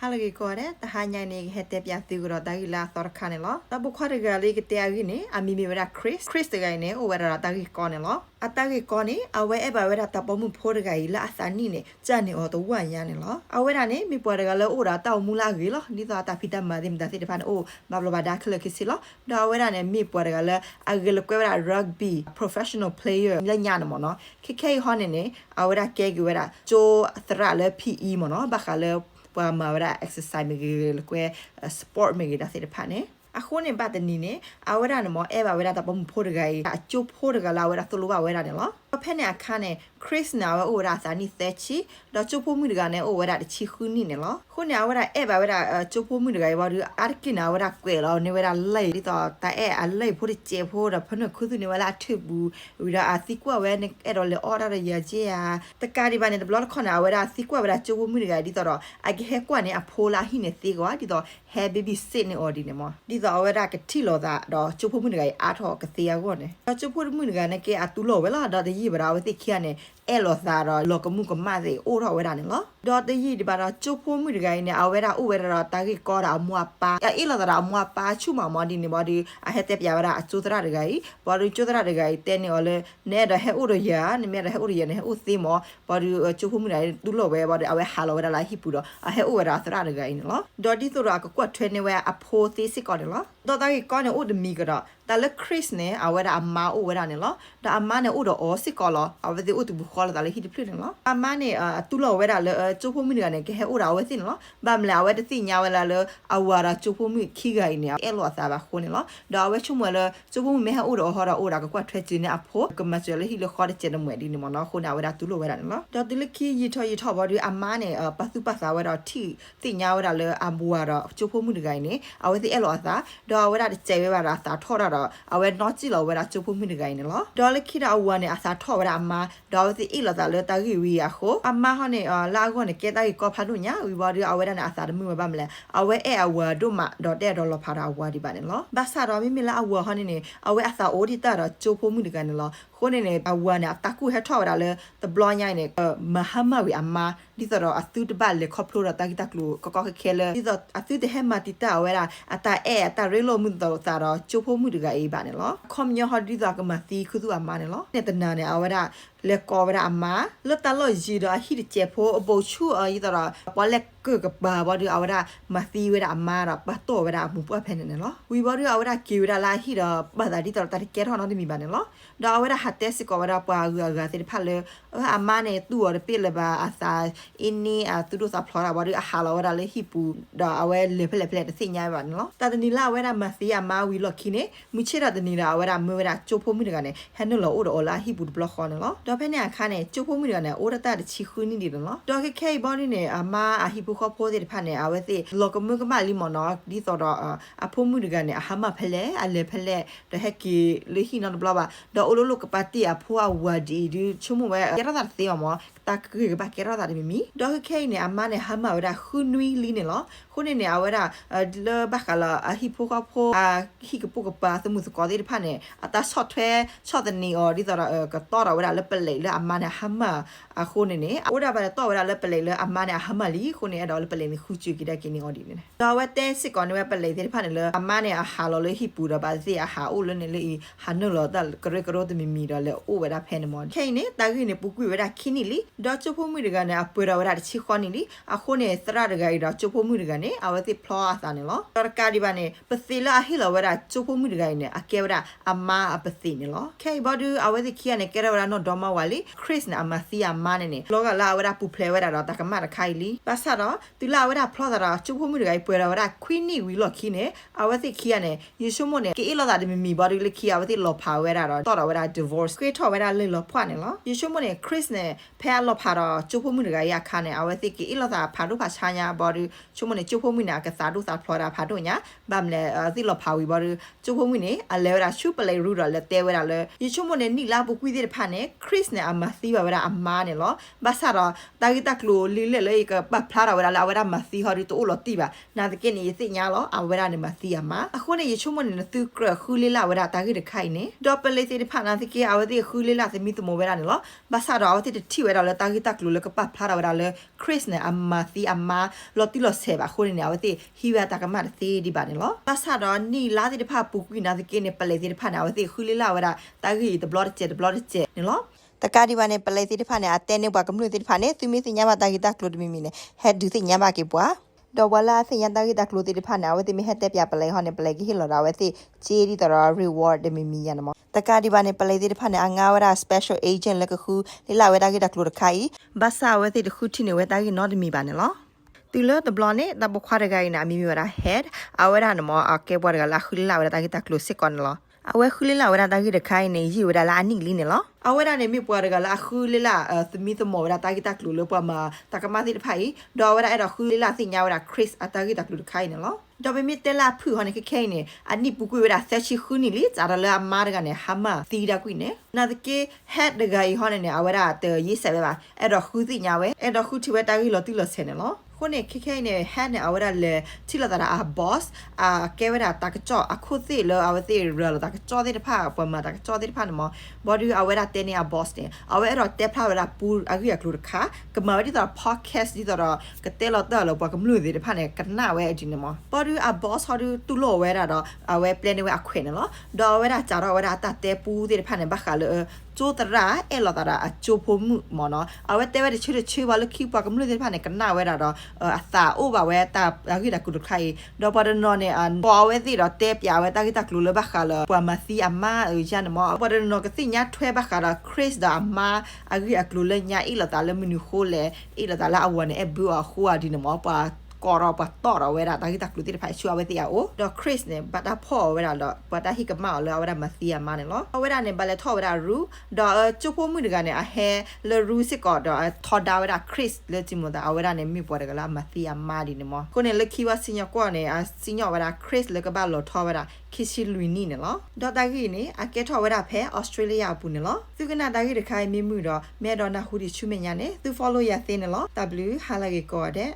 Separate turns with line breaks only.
Halagi kore ta hanya ni hete pya tigro da gila tor khane lo ta bu khore ga le ke tia gi ne ami mi wera Chris de ga ne o wera ta gi ko ne lo ata gi ko ni awe e ba wera ta po mu pho de ga ila asani ne cha ne o to wan ya ne lo awe ra ne mi po de ga le o ra ta mu la gi lo ni ta pita ma dim da se de pan o ma blo ba da khle ki si lo da awe ra ne mi po de ga le a gi le ko wera rugby professional player le nya ne mo no ke ho ne awe ra ke gi wera jo thra le PE mo no ba kha le pa ma wera exercise me le kwe sport me da se de paneအခုနေပတ်တနီနေအဝရနမောအဲပါဝရတာပုံဖို့တကယ်အကျုပ်ဖို့တကလာဝရသလိုပါဝရနေလောဖက်နေအခါနေ Chris နာဝရစာနီသက်ချီတော့ကျုပ်ဖို့မှုတကနဲ့ဩဝရတချီခုနီနေလောခုနေဝရအဲပါဝရကျုပ်ဖို့မှုတကဘာဒီအာကိနာဝရကွယ်လောနေဝရလေဒီတော့တာအဲအလေဖို့ချေဖို့ရဖနခုသူနေဝရထဘူးဝရအစီကွာဝဲနေအဲ့တော့လေအော်ရရရကြီးယာတကာဒီပါနေဘလော့ခွန်အဝရစီကွာဝရကျုပ်ဖို့မှုတကဒီတော့အကေကွာနေအဖိုလာဟိနေစီကွာဒီတော့ hair baby sit နေ order နေမဒီတော့ဝရကတိလောတာတော့ကျုပ်ဖို့မှုတကအားထောကစီယာကောနေတော့ကျုပ်ဖို့မှုတကနဲ့ကေအတူလောဝဲလာတော့ဒီဘရာဝတိခရနေအဲလောသာတော့လောကမှုကမစေအိုးတော့ဝဲတာနေလောတော့တကြီးဒီပါတော့ကျုပ်ဖို့မှုတကနဲ့အဝဲတာဥဝဲတာတာကြီးကောတာအမွာပါအဲလောတာအမွာပါချုမမောဒီနေဘောဒီအဟက်တက်ပြဝရအကျိုးတရတကြီးဘောဒီကျိုးတရတကြီးတဲနေော်လဲနဲ့တော့ဟဲဥရယာနေမြဲဟဲဥရယာနဲ့ဥသိမောဘောဒီကျုပ်ဖို့မှုတကတူလောပဲဘောဒီအဝဲဟာလောဝဲတာလာဟိပူတော့အဟဲဥဝဲတာသရတကြီးနေလောဒေါ်ဒီဆိုတော့ကကွတ်ထွဲနေဝဲအဖိုးသေးစစ်ကောတယ်လောတော့တာကြီးကောနေဥဒမီကတော့တာလက်ခရစ်နဲ့အဝဲတာအမာဥဝဲတာနေလောဒါအမနဲ့ဥတော့အောစစ်ကောလောအဝဲဒီဥတူဘူခေါ်တာလေဟိတပြနေလောအမနဲ့တူလောဝဲတာလေကျုပ်ဖို့မှုတကနဲ့ကဲဟဲဥတာဝဲသိနေလောဘာမလဲအဝဲတသိညာဝဲလာလေအဝါရာကျုပ်ဖို့မှုခိဂိုင်းနေအဲလောသာပါခုနေလောဒါဝဲချုံမလဲကျုပ်ဖို့မှုမဲဟဲဥတော့ဟောတာဥတာကကွတ်ထွဲချင်းနေအဖို့ကမချလေဟိလခေါ်တဲ့ကျတဲ့မွဲဒီနေမနော်ခုနဝဲတာတူလောဝဲတာနေလောဒါဒီလခိရီထောဘာဒီအမနဲ့ပတ်စုပတ်စာဝဲတော့ထိသိညာဝဲတာလေအဘူရာတော့ကျုပ်ဖို့မှုတကိုင်းနေအဝဲသိအဲလောသာဒါဝဲတာကျဲဝဲပါတာသာထောတာတော့အဝဲနော်ကြည့်လောဝဲတာကျုပ်ဖို့မှုတကိုင်းနေလောဒေါ်လခိတာအဝါနဲ့အစာထောဝဲတာအမဒေါ်သိအဲလောသာလေတာဂီဝီယာခိုအမဟနဲ့လာကောနဲ့ကဲတာကြီးကောဖာတို့ညာဝီဘာဒီအဝဲတာနဲ့အစာတမှုမပါမလဲအဝဲအဲအဝါတို့မဒေါ်တဲ့ဒေါ်လဖာတာအဝါဒီပါနေလောဘာသာတော့မိမလာအဝါဟနဲ့အဝဲအစာအိုဒီတာတော့ကျုပ်ဖို့မှုတကိုင်းနေလောခုနေနေအဝါနဲ့တကူဟထောတာလေတဘလောညိုင်းနေမဟာမဝီအမဒီတော့အသုတပတ်လေခေါပလိုတာတကီတကလူကောကောခဲလေဒီတော့အသုတဟမတီတာဝဲတာအတာအဲအတာရေလိုမှုတော့သာတော့ကျိုးဖို့မှုတကအေးပါနေလောခွန်ညဟဒီတော့ကမသီခုသူအမနေလောနေတနာနေအဝဲတာလေကောဝဲတာအမလတလို့ဂျီတော့ဟိတကျေဖို့အပုတ်ချူအီတော့ဘောလက်ကကဘာဘောဒီအဝဲတာမသီဝဲတာအမတော့ပတ်တော့ဝဲတာမှုပွက်ဖဲနေနေလောဝီဘောဒီအဝဲတာကီဝဲတာလာဟိတော့ဘာသာဒီတော့တကဲထောင်းတော့ဒီမိပါနေလောတော့အဝဲတာဟတ်တဲစကောဝဲတာပွားဂါတဲ့ဖက်လေအမနဲ့သူ့ရပြလေပါအစာအင်းနီသူတို့စာဖလော်တာဘောဒီအဟာလောဝဲတာလေဟိပူတော့အဝဲလေဖလက်တသိညာပါနော်တာတနီလာဝဲတာမသီယာမာဝီလော်ခိနေမိချေတာတနီလာဝဲတာမဝဲတာချိုဖို့မိတကနေဟန်နလောအိုတော့လာဟိပူဘလော့ခေါ်နော်တော့ဖက်နေအခါနဲ့ချိုဖို့မိတကနေအိုရတာတချီခွနီနေတယ်နော်တော့ခဲဘောဒီနေအမအဟိပူခေါ်ဖို့တဲ့ဖက်နေအဝဲသိလောကမှုကမလီမနော်ဒီတော့အဖိုးမိတကနေအဟမဖလဲအလေဖလဲတော့ဟက်ကီလေဟိနော်ဘလောပါတော့အိုလိုကပတိအဖိုးအဝဒီဒီချုံမဝဲရတာသေးမောတာကကဘာကရတာဒီမီတော့ခဲနေအမနဲ့ဟမဝဲခုနွီလီနေလောခုနေနေအဝဲတာလဘခလာအဟိဖိုကဖိုဟိကပုကပါသမှုစကောဒီဖာနေအတာဆော့ထွဲဆော့တနီအော်ဒီတော့ကတော့ဝဲတာလပလေလအမနဲ့ဟမအခုနေနေဝဲတာပါတော့ဝဲတာလပလေလအမနဲ့ဟမလီခုနေတော့လပလေခုချူကိတဲ့ကိနေအော်ဒီနေတော့ဝဲတဲစစ်ကောနေဝဲပလေဒီဖာနေလအမနဲ့အဟာလောလေဟိပူတော့ပါစီအဟာအိုလနေလေဟာနလောတာကရကရောတမီမီတော့လေအိုဝဲတာဖဲနေမောခိနေတာကိနေပူကွေဝဲတာခိနီလီတော့ချိုဖို့မှုတကနေအပွေတော်ဝဲတာချီခေါနီလီအခုနေသရတကရီတော့ချိုဖို့မှုတကနေအဝဲတိဖလောအစာနေလောတော်ကာဒီပါနေပစီလာဟီလောဝဲတာချိုဖို့မှုတကနေအကေဝဲတာအမအပစီနေလောခေဘောဒူအဝဲတိခိကနေကဲရဝဲတာနော်ဒေါမဝါလီခရစ်နဲ့အမစီယာမနေနေလောကလာဝဲတာပူဖလဲဝဲတာတော့တကမတခိုင်လီပါဆာတော့တူလာဝဲတာဖလောတာချိုဖို့မှုတကနေပွေတော်ဝဲတာခွီနီဝီလောခိနေအဝဲတိခိကနေယေရှုမနေကေလောတာဒီမီဘောဒီလခိအဝဲတိလောဖာဝဲတာတော့တော်ဝဲတာ divorce ခွေထော်ဝဲတာလေလောဖွာနေလောယေရှုမနေခရစ်နဲ့ဖဲလောဖာတော့ချိုဖို့မှုတကရခါနေအဝဲတိကေလောတာဖာတို့ဖာချာညာဘောဒီချိုမနေချိုဖို့မှုနာကစားတို့စာဖလောတာဖာတို့ညာဗမ်လေတိလောဖာဝီဘောဒီချိုဖို့မှုနေအလဲဝဲတာရှုပလေရူတော့လဲတဲဝဲတာလဲယေရှုမနေနိလာပုကွီတဲ့ဖာနေခရစ်နဲ့အမသီးပါဝဲတာအမားနေလောဘာသာတော့တာဂီတကလိုလီလေလေကပဖလာဝဲ wera la wera mathi hori to lo tiba na de ke ni si nya lo a wera ne mathi ama a khu ne ye chu mo ne tu kra khu le la wera ta gi de khai ne do pele se de pha na de ke a de khu le la se mi to mo wera ne lo ba sa do de ti wera la ta gi tak lu le ka pa phla da wera le Chris ne a mathi ama lo ti lo se ba khu ne a de hi wa ta ka ma de di ba ne lo ba sa do ni la de pha pu kui na de ke ne pele se de pha na de khu le la wera ta gi de blood che ne loตะกาดิบาเนปะเลติพาเนอะเตเนบวากำลุติพาเนตุมิสิญญาบาตากิตาคลุดมิมิเนเฮดดูสิญญาบาเกบัวดอวลาสิญญาตากิตาคลุติพาเนอะเวติมิเฮเตปยาปะเลฮอเนปะเลกิฮิลอดาเวติเจดีตอรารีวอร์ดเดมิมิยานมตะกาดิบาเนปะเลติพาเนอะงาวราสเปเชียลเอเจนต์เลกคูลิลาเวตากิตาคลุดไคบาซาเวติตะคูทิเนเวตากินอดมิบาเนลอตูเลตบลอเนตะบควาระไกนะมิมิวราเฮดอเวรานมออาเกบวระลาคุลิลาเวตากิตาคลุสิกอนลอအဝဲခူလလာဝရတာကြီးတခိုင်းနေရီဝရလာအနိလီနေလောအဝဲရနေမိပွားရကလာခူလလာသမီသမဝရတာကြီးတကလူလပွားမှာတကမတိဖိုင်ဒေါ်ဝရအဲ့တော့ခူလလာစညာဝရခရစ်အတာကြီးတကလူတခိုင်းနေလောဒေါ်ပေမီတဲလာဖူဟောနေခဲနေအနိပူကွေဝရဆက်ချီခူနီလီဇာရလာမာရကနေဟမသီရကွိနေနာတကေဟက်ဒဂိုင်ဟောနေအဝရတဲ့ရေးဆက်ပဲပါအဲ့တော့ခူစညာဝဲအဲ့တော့ခူချီဝဲတာကြီးလောတိလောဆဲနေလောခုနေခိခိနေဟန်နေအဝရလေချီလာတာအဘော့စ်ကဲဝရတာကကြောအခုသိလောအဝသိရလတာကကြောတဲ့ဖာပမတာကကြောတဲ့ဖာနမဘော်ဒီအဝရတဲ့နေအဘော့စ်နေအဝရတဲ့ဖာဝရပူအကူရကလူခါကမဝဒီတာပေါ့ကတ်ဒီတော့ကတဲလောတာလောဘကမလူဒီဖာနေကနာဝဲအဒီနမဘော်ဒီအဘော့စ်ဟောဒီတူလောဝဲတာတော့အဝဲပလန်နေဝဲအခွေနော်ဒေါ်ဝဲတာကြတော့ဝဲတာတဲ့ပူဒီဖာနေဘခါလောကျိုတရာအဲလောတာအချိုဖို့မှုမနော်အဝဲတဲ့ဝဲချွချွဝါလခိပကမလူဒီဖာနေကနာဝဲတာတော့အသာအိုဘာဝဲတာအခိတကူတခိုင်ဒေါ်ပဒနော်နေအန်ပေါ်ဝဲစီတော့တဲပြဝဲတာခိတကလူလဘခါလပွာမစီအမရန်မောပဒနော်ကစီညာထွဲဘခါလာခရစ်ဒါမအခိအကလူလညာအီလတာလမနူခိုလေအီလတာလာအဝနေအဘူအခုအဒီနမောပါကောရပတ်တော်ဝဲတာတာကိတကလူတိဖိုင်ချွာဝဲတရားအိုဒေါ်ခရစ်နေဘတ်တာဖော်ဝဲတာတော့ဘတ်တာဟိကမောက်လောဝဲတာမစီယာမနေလောဝဲတာနေဘလက်ထော်ဝဲတာရူဒေါ်ချိုဖိုမှုတကနေအဟဲလရူစစ်ကောဒေါ်ထော်ဒါဝဲတာခရစ်လက်ချီမတာဝဲတာနေမိပေါ်တကလာမစီယာမဒီနေမောကိုနေလက်ခီဝါစညကောနေအစညဝဲတာခရစ်လကဘလောထော်ဝဲတာခီစီလူနီနေလောဒေါ်တာဂီနေအကဲထော်ဝဲတာဖဲဩစတြေးလျပူနေလောသူကနာတာဂီတခိုင်မိမှုတော့မဲဒေါ်နာဟူဒီချူမညာနေသူ follow ရသေးနေလော W ဟာလာဂီကောတဲ့